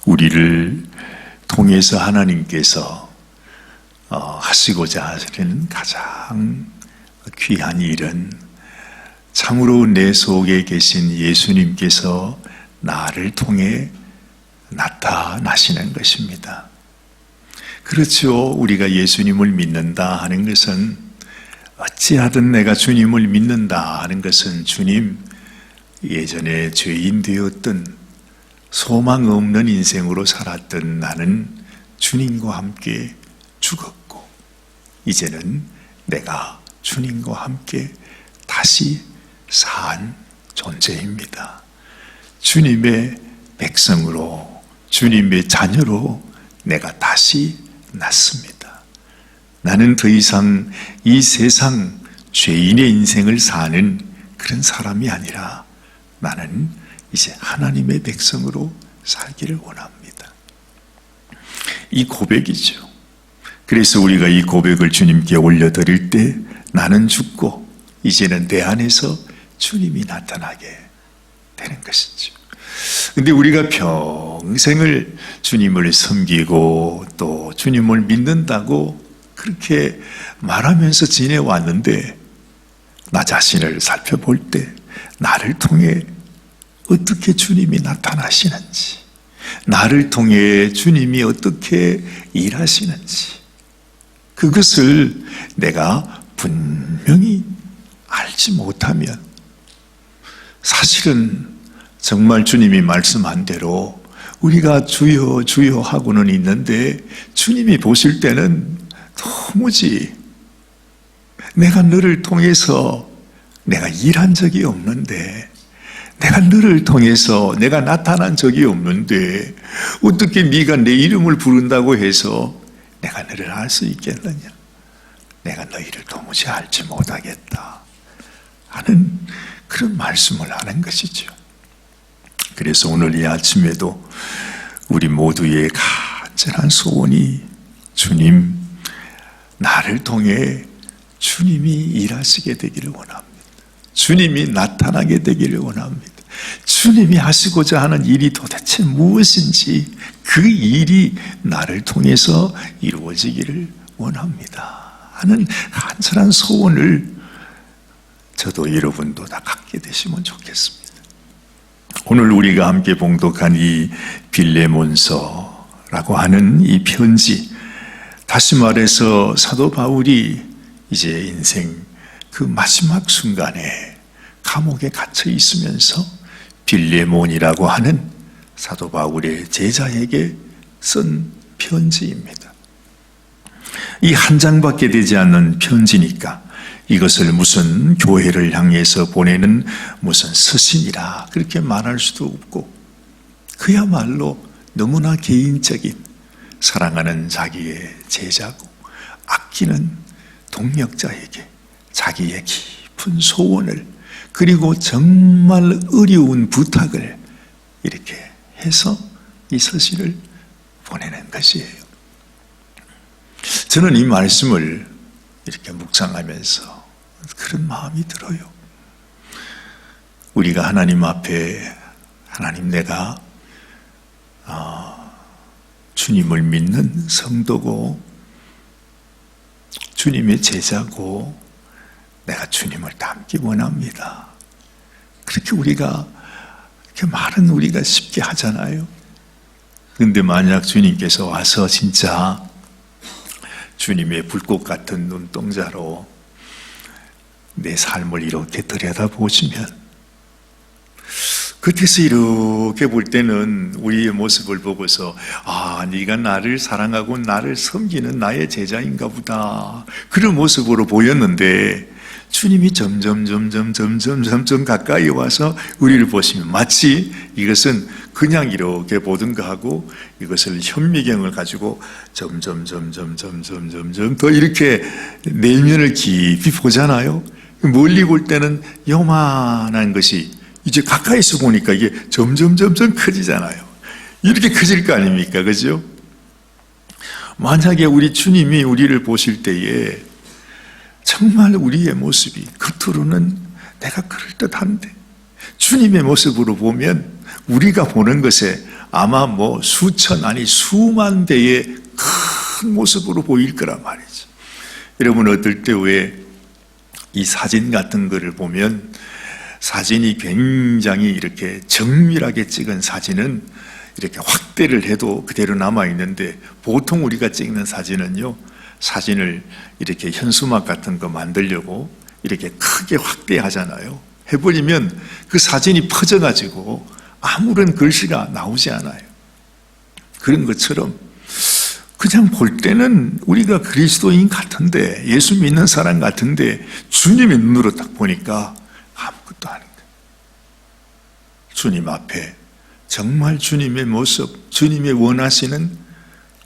우리를 통해서 하나님께서 하시고자 하시는 가장 귀한 일은 참으로 내 속에 계신 예수님께서 나를 통해 나타나시는 것입니다. 그렇죠. 우리가 예수님을 믿는다 하는 것은, 어찌하든 내가 주님을 믿는다 하는 것은 주님, 예전에 죄인 되었던 소망 없는 인생으로 살았던 나는 주님과 함께 죽었고 이제는 내가 주님과 함께 다시 산 존재입니다. 주님의 백성으로, 주님의 자녀로 내가 다시 났습니다. 나는 더 이상 이 세상 죄인의 인생을 사는 그런 사람이 아니라 나는 이제 하나님의 백성으로 살기를 원합니다. 이 고백이죠. 그래서 우리가 이 고백을 주님께 올려드릴 때 나는 죽고 이제는 내 안에서 주님이 나타나게 되는 것이죠. 근데 우리가 평생을 주님을 섬기고 또 주님을 믿는다고 그렇게 말하면서 지내왔는데 나 자신을 살펴볼 때 나를 통해 어떻게 주님이 나타나시는지, 나를 통해 주님이 어떻게 일하시는지, 그것을 내가 분명히 알지 못하면 사실은 정말 주님이 말씀한 대로 우리가 주여 주여 하고는 있는데 주님이 보실 때는 도무지 내가 너를 통해서 내가 일한 적이 없는데, 내가 너를 통해서 내가 나타난 적이 없는데 어떻게 네가 내 이름을 부른다고 해서 내가 너를 알 수 있겠느냐? 내가 너희를 도무지 알지 못하겠다 하는 그런 말씀을 하는 것이죠. 그래서 오늘 이 아침에도 우리 모두의 간절한 소원이 주님, 나를 통해 주님이 일하시게 되기를 원합니다. 주님이 나타나게 되기를 원합니다. 주님이 하시고자 하는 일이 도대체 무엇인지 그 일이 나를 통해서 이루어지기를 원합니다 하는 간절한 소원을 저도 여러분도 다 갖게 되시면 좋겠습니다. 오늘 우리가 함께 봉독한 이 빌레몬서라고 하는 이 편지, 다시 말해서 사도 바울이 이제 인생 그 마지막 순간에 감옥에 갇혀 있으면서 빌레몬이라고 하는 사도 바울의 제자에게 쓴 편지입니다. 이 한 장밖에 되지 않는 편지니까 이것을 무슨 교회를 향해서 보내는 무슨 서신이라 그렇게 말할 수도 없고, 그야말로 너무나 개인적인 사랑하는 자기의 제자고 아끼는 동역자에게 자기의 깊은 소원을, 그리고 정말 어려운 부탁을 이렇게 해서 이 서신을 보내는 것이에요. 저는 이 말씀을 이렇게 묵상하면서 그런 마음이 들어요. 우리가 하나님 앞에, 하나님, 내가 주님을 믿는 성도고 주님의 제자고 내가 주님을 닮기 원합니다. 그렇게 우리가 이렇게 말은 우리가 쉽게 하잖아요. 그런데 만약 주님께서 와서 진짜 주님의 불꽃 같은 눈동자로 내 삶을 이렇게 들여다보시면, 겉에서 이렇게 볼 때는 우리의 모습을 보고서 네가 나를 사랑하고 나를 섬기는 나의 제자인가 보다, 그런 모습으로 보였는데 주님이 점점 가까이 와서 우리를 보시면 마치 이것은 그냥 이렇게 보든가 하고 이것을 현미경을 가지고 점점 더 이렇게 내면을 깊이 보잖아요. 멀리 볼 때는 요만한 것이 이제 가까이서 보니까 이게 점점 커지잖아요. 이렇게 커질 거 아닙니까? 그죠? 만약에 우리 주님이 우리를 보실 때에 정말 우리의 모습이 겉으로는 내가 그럴듯한데 주님의 모습으로 보면 우리가 보는 것에 아마 수천 아니 수만 배의 큰 모습으로 보일 거란 말이죠. 여러분 어떨 때 왜 이 사진 같은 거를 보면 사진이 굉장히 이렇게 정밀하게 찍은 사진은 이렇게 확대를 해도 그대로 남아있는데 보통 우리가 찍는 사진은요, 사진을 이렇게 현수막 같은 거 만들려고 이렇게 크게 확대하잖아요. 해버리면 그 사진이 퍼져가지고 아무런 글씨가 나오지 않아요. 그런 것처럼 그냥 볼 때는 우리가 그리스도인 같은데, 예수 믿는 사람 같은데 주님의 눈으로 딱 보니까 아무것도 아닌 거예요. 주님 앞에 정말 주님의 모습, 주님의 원하시는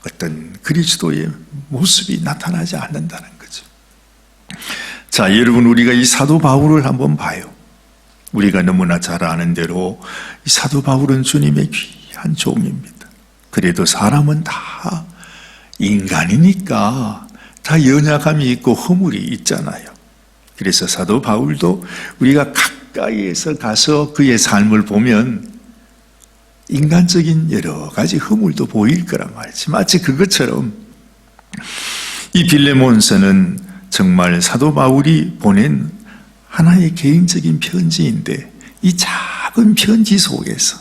어떤 그리스도의 모습이 나타나지 않는다는 거죠. 자, 여러분, 우리가 이 사도 바울을 한번 봐요. 우리가 너무나 잘 아는 대로 이 사도 바울은 주님의 귀한 종입니다. 그래도 사람은 다 인간이니까 다 연약함이 있고 허물이 있잖아요. 그래서 사도 바울도 우리가 가까이에서 가서 그의 삶을 보면 인간적인 여러 가지 허물도 보일 거란 말이지. 마치 그것처럼 이 빌레몬서는 정말 사도 바울이 보낸 하나의 개인적인 편지인데, 이 작은 편지 속에서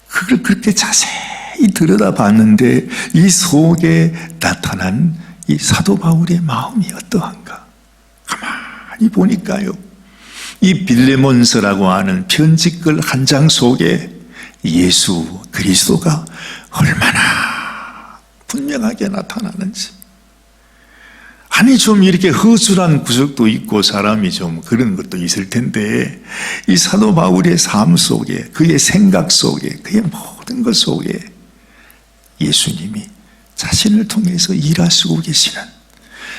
그걸 그렇게 자세히 들여다봤는데 이 속에 나타난 이 사도 바울의 마음이 어떠한가? 가만히 보니까요, 이 빌레몬서라고 하는 편지글 한 장 속에 예수 그리스도가 얼마나 분명하게 나타나는지. 아니, 좀 이렇게 허술한 구석도 있고 사람이 좀 그런 것도 있을 텐데, 이 사도 바울의 삶 속에, 그의 생각 속에, 그의 모든 것 속에 예수님이 자신을 통해서 일하시고 계시는,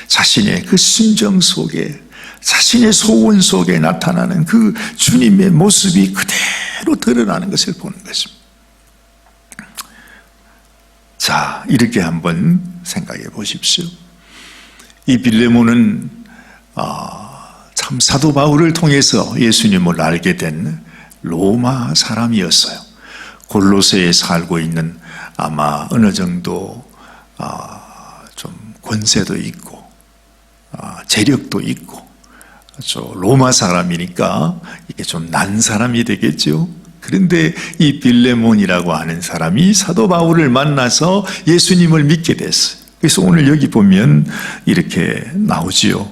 자신의 그 심정 속에, 자신의 소원 속에 나타나는 그 주님의 모습이 그대로 드러나는 것을 보는 것입니다. 자, 이렇게 한번 생각해 보십시오. 이 빌레몬은 참 사도 바울을 통해서 예수님을 알게 된 로마 사람이었어요. 골로새에 살고 있는, 아마 어느 정도 좀 권세도 있고 재력도 있고, 로마 사람이니까 이게 좀 난 사람이 되겠죠. 그런데 이 빌레몬이라고 하는 사람이 사도 바울을 만나서 예수님을 믿게 됐어요. 그래서 오늘 여기 보면 이렇게 나오지요.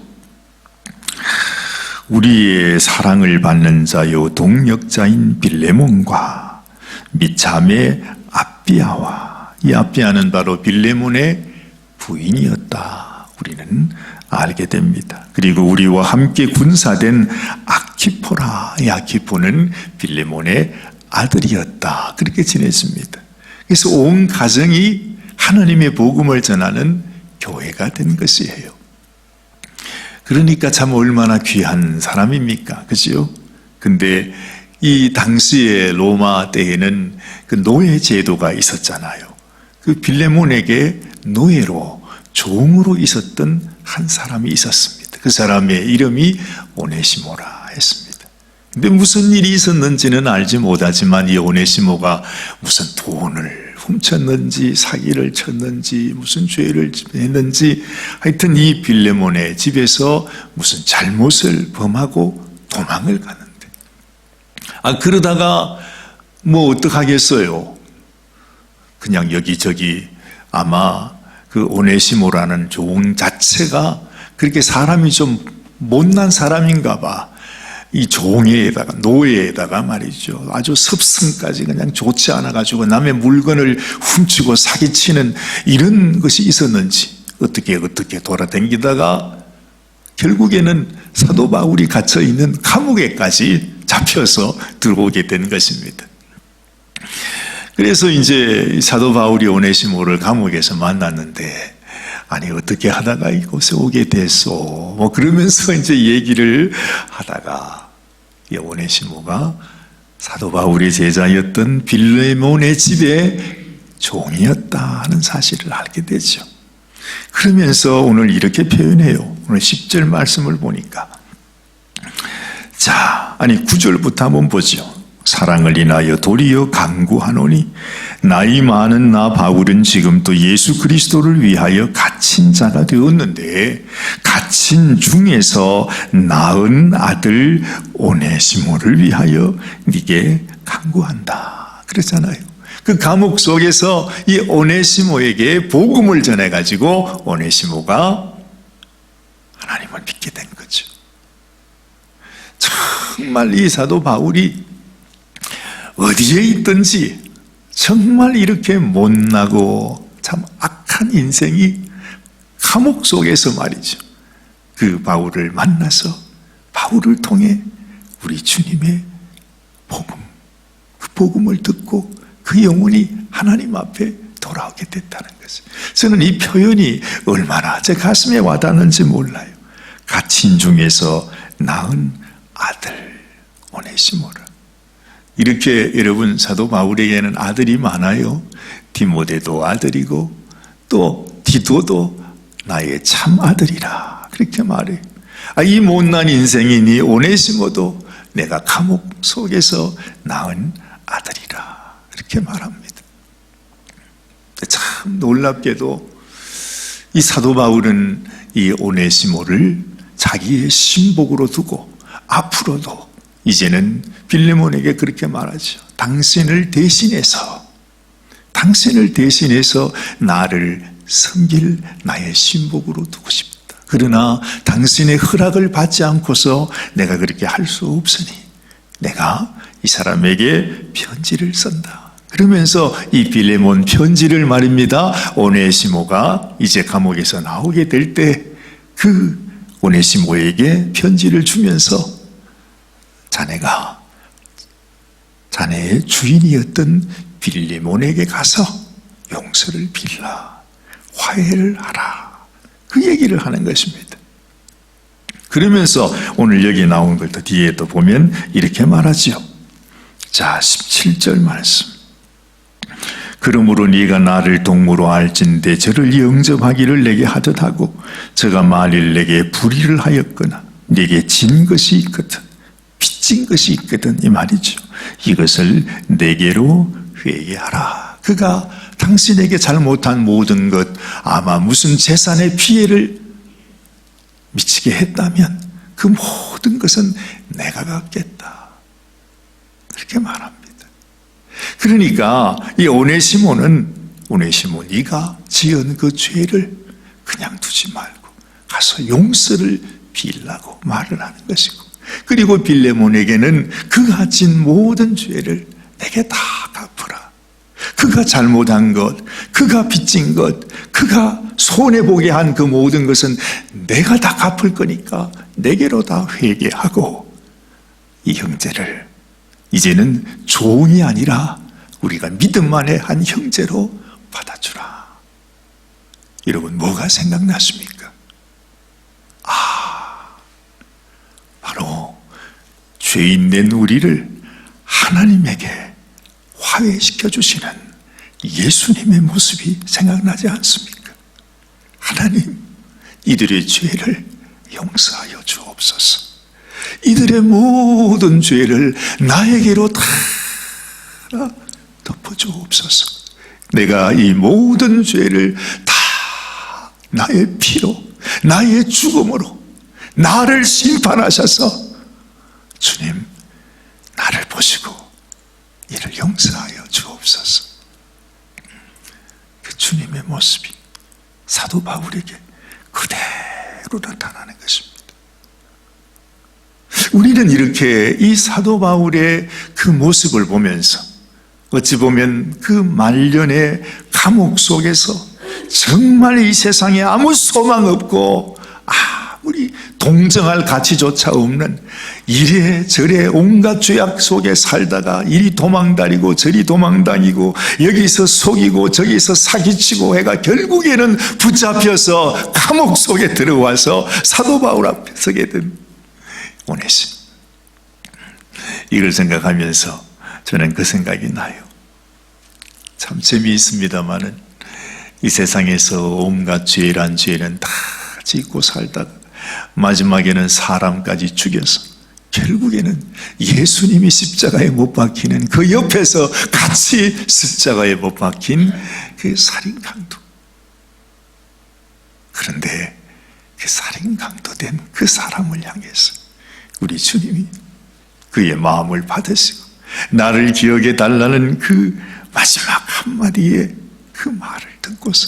우리의 사랑을 받는 자요 동역자인 빌레몬과 및 자매 아비아와, 이 아비아는 바로 빌레몬의 부인이었다, 우리는 알게 됩니다. 그리고 우리와 함께 군사된 아키포라, 이 아키포는 빌레몬의 아들이었다, 그렇게 지냈습니다. 그래서 온 가정이 하나님의 복음을 전하는 교회가 된 것이에요. 그러니까 참 얼마나 귀한 사람입니까? 그죠? 근데 이 당시의 로마 때에는 그 노예 제도가 있었잖아요. 그 빌레몬에게 노예로, 종으로 있었던 한 사람이 있었습니다. 그 사람의 이름이 오네시모라 했습니다. 근데 무슨 일이 있었는지는 알지 못하지만 이 오네시모가 무슨 돈을 훔쳤는지 사기를 쳤는지 무슨 죄를 했는지, 하여튼 이 빌레몬의 집에서 무슨 잘못을 범하고 도망을 가는데, 그러다가 어떡하겠어요. 그냥 여기저기, 아마 그 오네시모라는 종 자체가 그렇게 사람이 좀 못난 사람인가 봐. 이 종에다가, 노예에다가 말이죠, 아주 습성까지 그냥 좋지 않아가지고 남의 물건을 훔치고 사기치는 이런 것이 있었는지 어떻게 돌아다니다가 결국에는 사도 바울이 갇혀있는 감옥에까지 잡혀서 들어오게 된 것입니다. 그래서 이제 사도 바울이 오네시모를 감옥에서 만났는데, 아니 어떻게 하다가 이곳에 오게 됐소? 그러면서 이제 얘기를 하다가 이 오네시모가 사도 바울의 제자였던 빌레몬의 집에 종이었다 하는 사실을 알게 되죠. 그러면서 오늘 이렇게 표현해요. 오늘 10절 말씀을 보니까, 자, 아니 9절부터 한번 보죠. 사랑을 인하여 도리어 간구하노니 나이 많은 나 바울은 지금 또 예수 그리스도를 위하여 갇힌 자가 되었는데 갇힌 중에서 낳은 아들 오네시모를 위하여 네게 간구한다 그랬잖아요. 그 감옥 속에서 이 오네시모에게 복음을 전해가지고 오네시모가 하나님을 믿게 된 거죠. 정말 이 사도 바울이 어디에 있든지 정말 이렇게 못나고 참 악한 인생이 감옥 속에서 말이죠. 그 바울을 만나서 바울을 통해 우리 주님의 복음, 그 복음을 듣고 그 영혼이 하나님 앞에 돌아오게 됐다는 것을. 저는 이 표현이 얼마나 제 가슴에 와닿는지 몰라요. 갇힌 중에서 낳은 아들 오네시모를. 이렇게 여러분 사도 바울에게는 아들이 많아요. 디모데도 아들이고 또 디도도 나의 참 아들이라 그렇게 말해요. 이 못난 인생이니 오네시모도 내가 감옥 속에서 낳은 아들이라 그렇게 말합니다. 참 놀랍게도 이 사도 바울은 이 오네시모를 자기의 신복으로 두고 앞으로도 이제는 빌레몬에게 그렇게 말하죠. 당신을 대신해서 나를 섬길 나의 신복으로 두고 싶다. 그러나 당신의 허락을 받지 않고서 내가 그렇게 할 수 없으니 내가 이 사람에게 편지를 쓴다. 그러면서 이 빌레몬 편지를 말입니다. 오네시모가 이제 감옥에서 나오게 될 때 그 오네시모에게 편지를 주면서 자네가 자네의 주인이었던 빌레몬에게 가서 용서를 빌라, 화해를 하라, 그 얘기를 하는 것입니다. 그러면서 오늘 여기 나온 걸 또 뒤에 또 보면 이렇게 말하죠. 자, 17절 말씀. 그러므로 네가 나를 동무로 알진대 저를 영접하기를 내게 하듯 하고 저가 만일 내게 불의를 하였거나 네게 진 것이 있거든 빚진 것이 있거든 이 말이죠. 이것을 내게로 회개하라. 그가 당신에게 잘못한 모든 것, 아마 무슨 재산의 피해를 미치게 했다면 그 모든 것은 내가 갚겠다 그렇게 말합니다. 그러니까 이 오네시모 네가 지은 그 죄를 그냥 두지 말고 가서 용서를 빌라고 말을 하는 것이고, 그리고 빌레몬에게는 그가 진 모든 죄를 내게 다 갚으라. 그가 잘못한 것, 그가 빚진 것, 그가 손해보게 한 그 모든 것은 내가 다 갚을 거니까 내게로 다 회개하고 이 형제를 이제는 종이 아니라 우리가 믿음 안에 한 형제로 받아주라. 여러분 뭐가 생각나십니까? 바로 죄인된 우리를 하나님에게 화해시켜 주시는 예수님의 모습이 생각나지 않습니까? 하나님, 이들의 죄를 용서하여 주옵소서. 이들의 모든 죄를 나에게로 다 덮어주옵소서. 내가 이 모든 죄를 다 나의 피로, 나의 죽음으로 나를 심판하셔서 주님 나를 보시고 이를 용서하여 주옵소서. 그 주님의 모습이 사도 바울에게 그대로 나타나는 것입니다. 우리는 이렇게 이 사도 바울의 그 모습을 보면서 어찌 보면 그 말년의 감옥 속에서 정말 이 세상에 아무 소망 없고 아무리 동정할 가치조차 없는 이래저래 온갖 죄악 속에 살다가 이리 도망다니고 저리 도망다니고 여기서 속이고 저기서 사기치고 해가 결국에는 붙잡혀서 감옥 속에 들어와서 사도 바울 앞에 서게 된 오네시모. 이걸 생각하면서 저는 그 생각이 나요. 참 재미있습니다마는 이 세상에서 온갖 죄란 죄는 다 짓고 살다가 마지막에는 사람까지 죽여서 결국에는 예수님이 십자가에 못 박히는 그 옆에서 같이 십자가에 못 박힌 그 살인 강도. 그런데 그 살인 강도 된 그 사람을 향해서 우리 주님이 그의 마음을 받으시고 나를 기억해 달라는 그 마지막 한마디의 그 말을 듣고서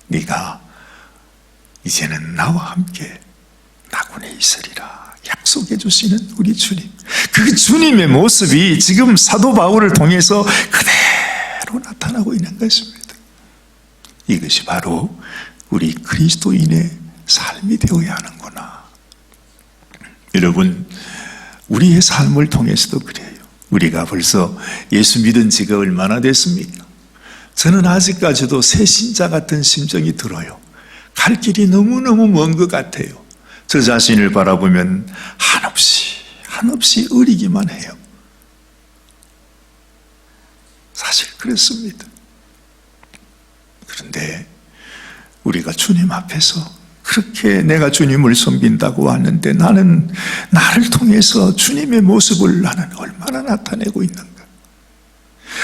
네가 이제는 나와 함께 낙원에 있으리라 약속해 주시는 우리 주님, 그 주님의 모습이 지금 사도 바울을 통해서 그대로 나타나고 있는 것입니다. 이것이 바로 우리 그리스도인의 삶이 되어야 하는구나. 여러분, 우리의 삶을 통해서도 그래요. 우리가 벌써 예수 믿은 지가 얼마나 됐습니까? 저는 아직까지도 새신자 같은 심정이 들어요. 갈 길이 너무너무 먼 것 같아요. 저 자신을 바라보면 한없이 어리기만 해요. 사실 그렇습니다. 그런데 우리가 주님 앞에서 그렇게 내가 주님을 섬긴다고 왔는데 나는 나를 통해서 주님의 모습을 나는 얼마나 나타내고 있는가.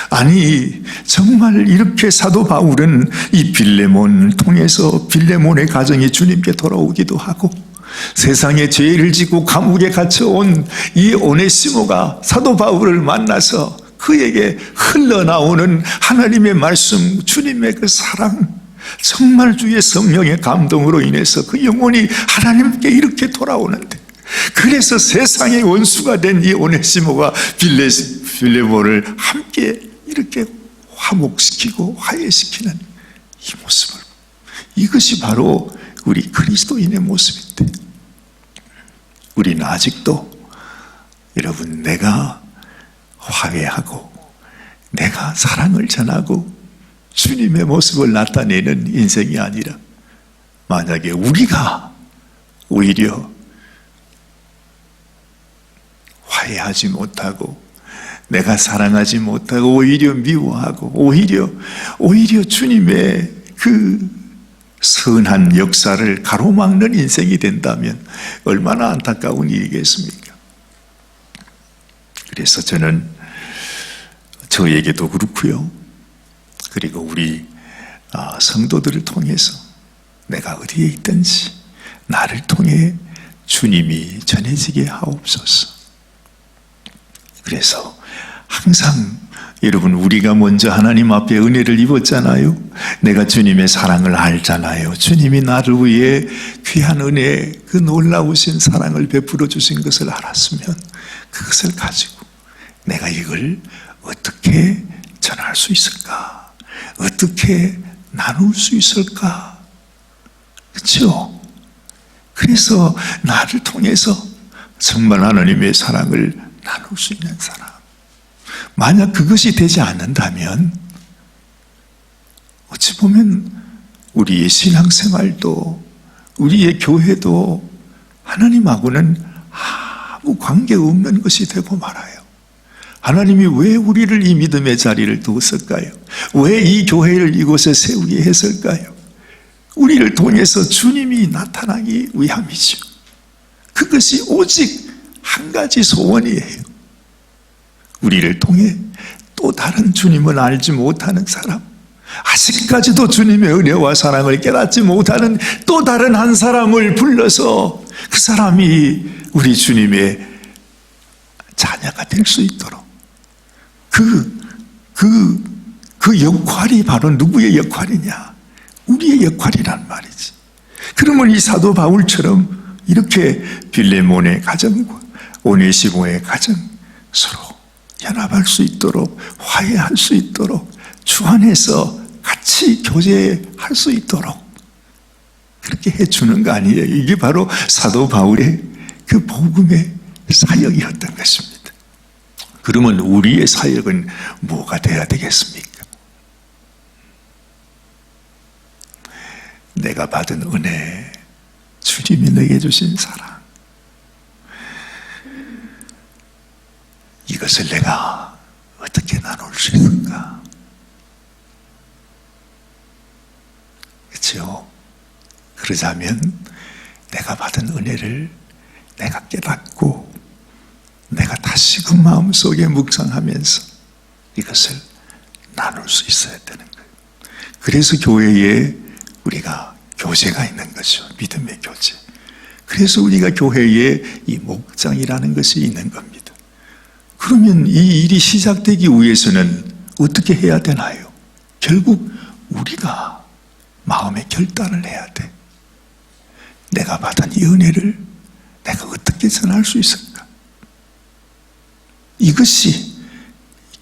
아니 정말 이렇게 사도 바울은 이 빌레몬을 통해서 빌레몬의 가정이 주님께 돌아오기도 하고 세상에 죄를 짓고 감옥에 갇혀온 이 오네시모가 사도 바울을 만나서 그에게 흘러나오는 하나님의 말씀, 주님의 그 사랑, 정말 주의 성령의 감동으로 인해서 그 영혼이 하나님께 이렇게 돌아오는데, 그래서 세상의 원수가 된 이 오네시모가 빌레몬을 함께 이렇게 화목시키고 화해시키는 이 모습을, 이것이 바로 우리 그리스도인의 모습인데, 우리는 아직도 여러분 내가 화해하고 내가 사랑을 전하고 주님의 모습을 나타내는 인생이 아니라, 만약에 우리가 오히려 화해하지 못하고 내가 사랑하지 못하고 오히려 미워하고 오히려 주님의 그 선한 역사를 가로막는 인생이 된다면 얼마나 안타까운 일이겠습니까? 그래서 저는 저에게도 그렇고요, 그리고 우리 성도들을 통해서 내가 어디에 있든지 나를 통해 주님이 전해지게 하옵소서. 그래서 항상 여러분, 우리가 먼저 하나님 앞에 은혜를 입었잖아요. 내가 주님의 사랑을 알잖아요. 주님이 나를 위해 귀한 은혜, 그 놀라우신 사랑을 베풀어 주신 것을 알았으면 그것을 가지고 내가 이걸 어떻게 전할 수 있을까? 어떻게 나눌 수 있을까? 그렇죠? 그래서 나를 통해서 정말 하나님의 사랑을 나눌 수 있는 사람, 만약 그것이 되지 않는다면 어찌 보면 우리의 신앙생활도 우리의 교회도 하나님하고는 아무 관계없는 것이 되고 말아요. 하나님이 왜 우리를 이 믿음의 자리를 두었을까요? 왜 이 교회를 이곳에 세우게 했을까요? 우리를 통해서 주님이 나타나기 위함이죠. 그것이 오직 한 가지 소원이에요. 우리를 통해 또 다른 주님을 알지 못하는 사람, 아직까지도 주님의 은혜와 사랑을 깨닫지 못하는 또 다른 한 사람을 불러서 그 사람이 우리 주님의 자녀가 될 수 있도록, 그 역할이 바로 누구의 역할이냐? 우리의 역할이란 말이지. 그러면 이 사도 바울처럼 이렇게 빌레몬의 가정과 오네시모의 가정 서로 연합할 수 있도록, 화해할 수 있도록, 주 안에서 같이 교제할 수 있도록 그렇게 해주는 거 아니에요. 이게 바로 사도 바울의 그 복음의 사역이었던 것입니다. 그러면 우리의 사역은 뭐가 돼야 되겠습니까? 내가 받은 은혜, 주님이 내게 주신 사랑, 이것을 내가 어떻게 나눌 수 있을까? 그렇죠? 그러자면 내가 받은 은혜를 내가 깨닫고 내가 다시금 마음속에 묵상하면서 이것을 나눌 수 있어야 되는 거예요. 그래서 교회에 우리가 교제가 있는 거죠. 믿음의 교제. 그래서 우리가 교회에 이 목장이라는 것이 있는 겁니다. 그러면 이 일이 시작되기 위해서는 어떻게 해야 되나요? 결국 우리가 마음의 결단을 해야 돼. 내가 받은 이 은혜를 내가 어떻게 전할 수 있을까? 이것이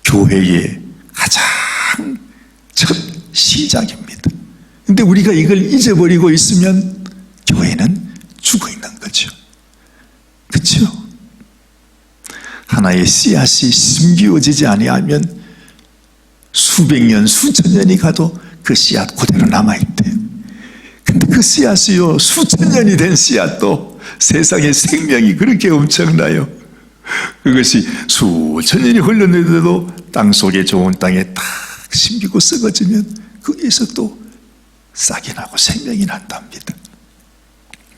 교회의 가장 첫 시작입니다. 근데 우리가 이걸 잊어버리고 있으면 교회는 죽어 있는 거죠. 그렇죠? 하나의 씨앗이 심기어지지 아니하면 수백 년, 수천 년이 가도 그 씨앗 그대로 남아있대요. 근데 그 씨앗이요, 수천 년이 된 씨앗도 세상의 생명이 그렇게 엄청나요. 그것이 수천 년이 흘렀는데도 땅 속에 좋은 땅에 딱 심기고 썩어지면 거기에서 또 싹이 나고 생명이 난답니다.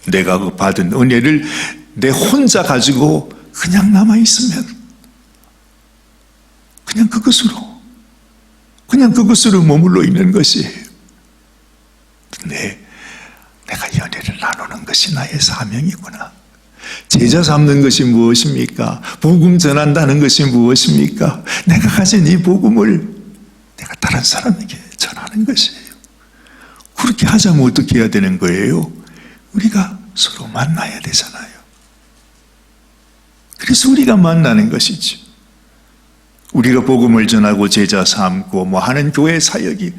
내가 그 받은 은혜를 내 혼자 가지고 그냥 남아있으면 그냥 그것으로 머물러 있는 것이에요. 근데 내가 이 은혜를 나누는 것이 나의 사명이구나. 제자 삼는 것이 무엇입니까? 복음 전한다는 것이 무엇입니까? 내가 가진 이 복음을 내가 다른 사람에게 전하는 것이에요. 그렇게 하자면 어떻게 해야 되는 거예요? 우리가 서로 만나야 되잖아요. 그래서 우리가 만나는 것이죠. 우리가 복음을 전하고 제자 삼고 하는 교회 사역이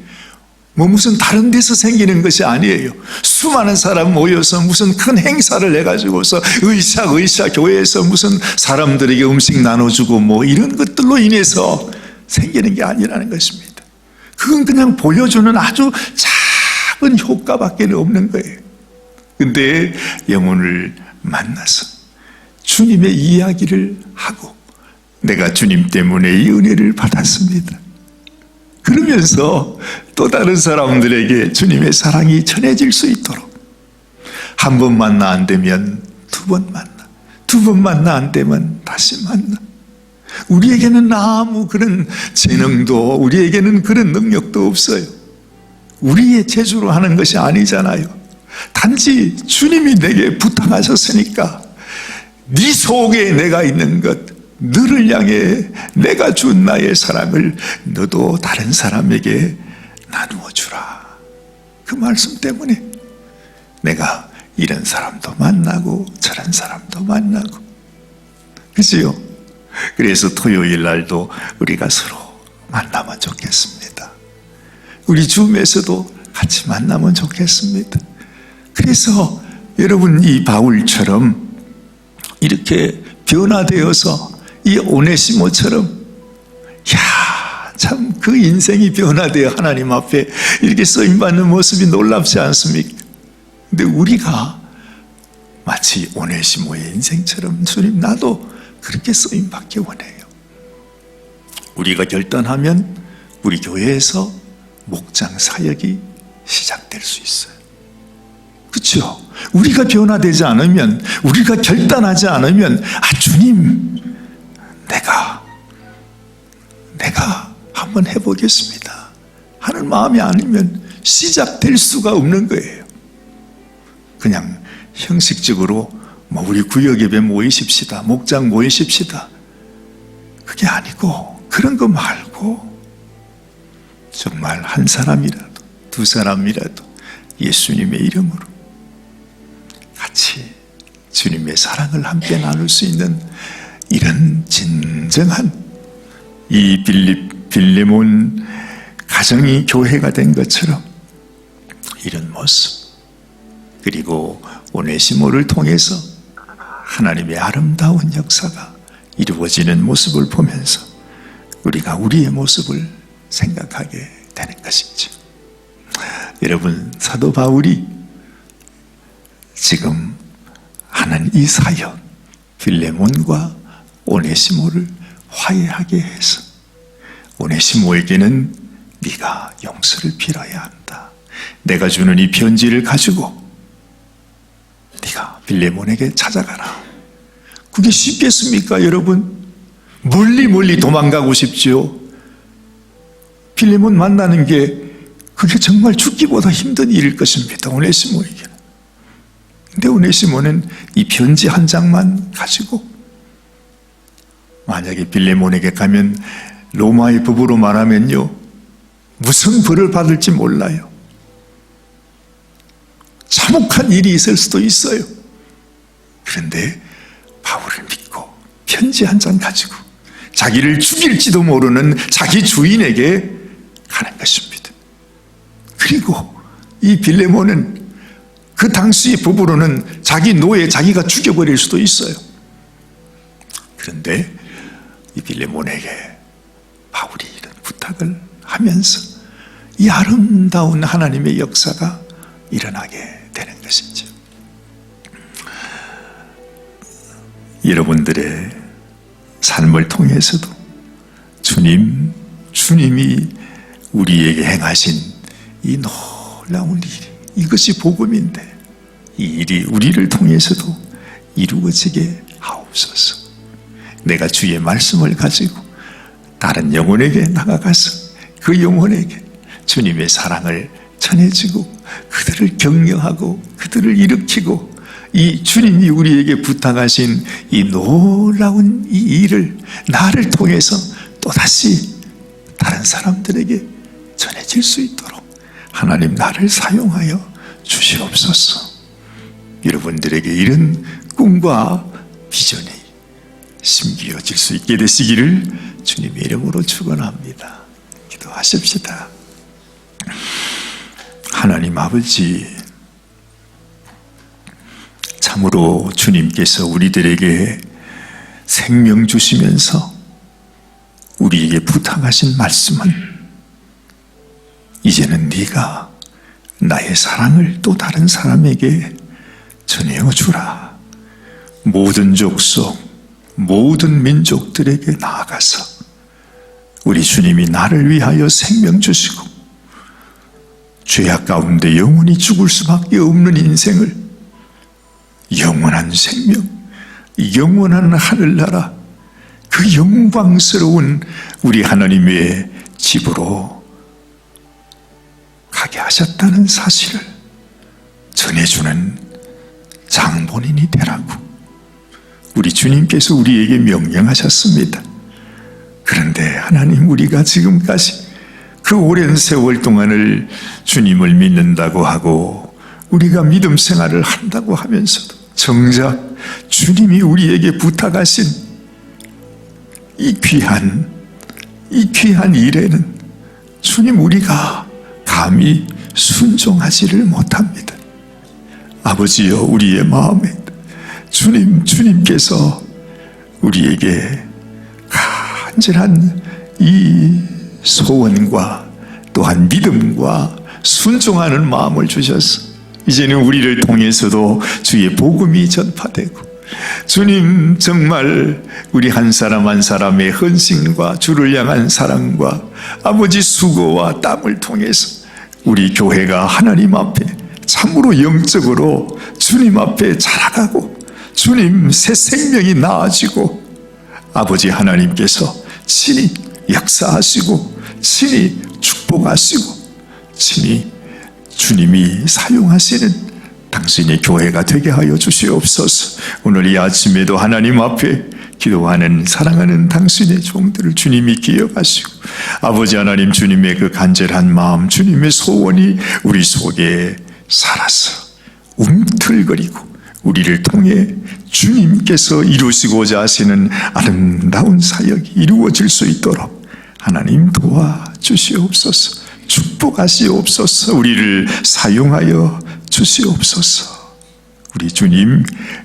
무슨 다른 데서 생기는 것이 아니에요. 수많은 사람 모여서 무슨 큰 행사를 해가지고서 의사 교회에서 무슨 사람들에게 음식 나눠주고 이런 것들로 인해서 생기는 게 아니라는 것입니다. 그건 그냥 보여주는 아주 작은 효과밖에 없는 거예요. 근데 영혼을 만나서 주님의 이야기를 하고 내가 주님 때문에 이 은혜를 받았습니다. 그러면서 또 다른 사람들에게 주님의 사랑이 전해질 수 있도록 한 번 만나 안 되면 두 번 만나, 두 번 만나 안 되면 다시 만나. 우리에게는 아무 그런 재능도 우리에게는 그런 능력도 없어요. 우리의 재주로 하는 것이 아니잖아요. 단지 주님이 내게 부탁하셨으니까 네 속에 내가 있는 것, 너를 향해 내가 준 나의 사랑을 너도 다른 사람에게 나누어 주라. 그 말씀 때문에 내가 이런 사람도 만나고 저런 사람도 만나고, 그지요? 그래서 토요일 날도 우리가 서로 만나면 좋겠습니다. 우리 줌에서도 같이 만나면 좋겠습니다. 그래서 여러분 이 바울처럼 이렇게 변화되어서 이 오네시모처럼 참 그 인생이 변화되어 하나님 앞에 이렇게 쓰임받는 모습이 놀랍지 않습니까? 근데 우리가 마치 오네시모의 인생처럼 주님 나도 그렇게 쓰임받기 원해요. 우리가 결단하면 우리 교회에서 목장 사역이 시작될 수 있어요. 그렇죠? 우리가 변화되지 않으면, 우리가 결단하지 않으면 주님 내가 한번 해보겠습니다 하는 마음이 아니면 시작될 수가 없는 거예요. 그냥 형식적으로 우리 구역 예배 모이십시다, 목장 모이십시다, 그게 아니고 그런 거 말고 정말 한 사람이라도 두 사람이라도 예수님의 이름으로 같이 주님의 사랑을 함께 나눌 수 있는 이런 진정한 이 빌레몬 가정이 교회가 된 것처럼 이런 모습, 그리고 오네시모를 통해서 하나님의 아름다운 역사가 이루어지는 모습을 보면서 우리가 우리의 모습을 생각하게 되는 것이죠. 여러분, 사도 바울이 지금 하는 이 사역, 빌레몬과 오네시모를 화해하게 해서 오네시모에게는 네가 용서를 빌어야 한다. 내가 주는 이 편지를 가지고 네가 빌레몬에게 찾아가라. 그게 쉽겠습니까, 여러분? 멀리 도망가고 싶지요. 빌레몬 만나는 게 그게 정말 죽기보다 힘든 일일 것입니다, 오네시모에게는. 근데 오네시모는 이 편지 한 장만 가지고, 만약에 빌레몬에게 가면 로마의 법으로 말하면요, 무슨 벌을 받을지 몰라요. 참혹한 일이 있을 수도 있어요. 그런데 바울을 믿고 편지 한 장 가지고 자기를 죽일지도 모르는 자기 주인에게 가는 것입니다. 그리고 이 빌레몬은 그 당시의 법으로는 자기 노예 자기가 죽여버릴 수도 있어요. 그런데 이 빌레몬에게 바울이 이런 부탁을 하면서 이 아름다운 하나님의 역사가 일어나게 되는 것이죠. 여러분들의 삶을 통해서도 주님이 우리에게 행하신 이 놀라운 일, 이것이 복음인데 이 일이 우리를 통해서도 이루어지게 하옵소서. 내가 주의 말씀을 가지고 다른 영혼에게 나아가서 그 영혼에게 주님의 사랑을 전해주고 그들을 격려하고 그들을 일으키고 이 주님이 우리에게 부탁하신 이 놀라운 이 일을 나를 통해서 또다시 다른 사람들에게 전해질 수 있도록 하나님 나를 사용하여 주시옵소서. 여러분들에게 이런 꿈과 비전이 심기어질 수 있게 되시기를 주님의 이름으로 축원합니다. 기도하십시다. 하나님 아버지, 참으로 주님께서 우리들에게 생명 주시면서 우리에게 부탁하신 말씀은 이제는 네가 나의 사랑을 또 다른 사람에게 전해어 주라. 모든 족속, 모든 민족들에게 나아가서 우리 주님이 나를 위하여 생명 주시고 죄악 가운데 영원히 죽을 수밖에 없는 인생을 영원한 생명, 영원한 하늘나라, 그 영광스러운 우리 하나님의 집으로 가게 하셨다는 사실을 전해주는 장본인이 되라고 우리 주님께서 우리에게 명령하셨습니다. 그런데 하나님, 우리가 지금까지 그 오랜 세월 동안을 주님을 믿는다고 하고 우리가 믿음 생활을 한다고 하면서도 정작 주님이 우리에게 부탁하신 이 귀한 일에는 주님, 우리가 감히 순종하지를 못합니다. 아버지여, 우리의 마음에 주님께서 우리에게 간절한 이 소원과 또한 믿음과 순종하는 마음을 주셔서 이제는 우리를 통해서도 주의 복음이 전파되고 주님, 정말 우리 한 사람 한 사람의 헌신과 주를 향한 사랑과 아버지 수고와 땀을 통해서 우리 교회가 하나님 앞에 참으로 영적으로 주님 앞에 자라가고 주님 새 생명이 나아지고 아버지 하나님께서 친히 역사하시고 친히 축복하시고 친히 주님이 사용하시는 당신의 교회가 되게 하여 주시옵소서. 오늘 이 아침에도 하나님 앞에 기도하는 사랑하는 당신의 종들을 주님이 기억하시고 아버지 하나님, 주님의 그 간절한 마음, 주님의 소원이 우리 속에 살아서 움틀거리고 우리를 통해 주님께서 이루시고자 하시는 아름다운 사역이 이루어질 수 있도록 하나님 도와주시옵소서. 축복하시옵소서. 우리를 사용하여 주시옵소서. 우리 주님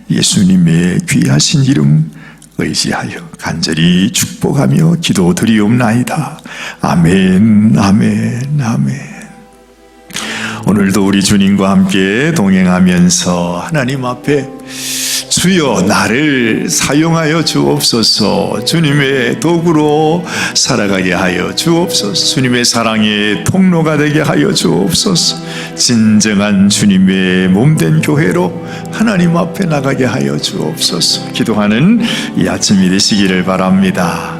예수님의 귀하신 이름 의지하여 간절히 축복하며 기도드리옵나이다. 아멘, 아멘, 아멘. 오늘도 우리 주님과 함께 동행하면서 하나님 앞에 주여 나를 사용하여 주옵소서. 주님의 도구로 살아가게 하여 주옵소서. 주님의 사랑의 통로가 되게 하여 주옵소서. 진정한 주님의 몸된 교회로 하나님 앞에 나가게 하여 주옵소서. 기도하는 이 아침이 되시기를 바랍니다.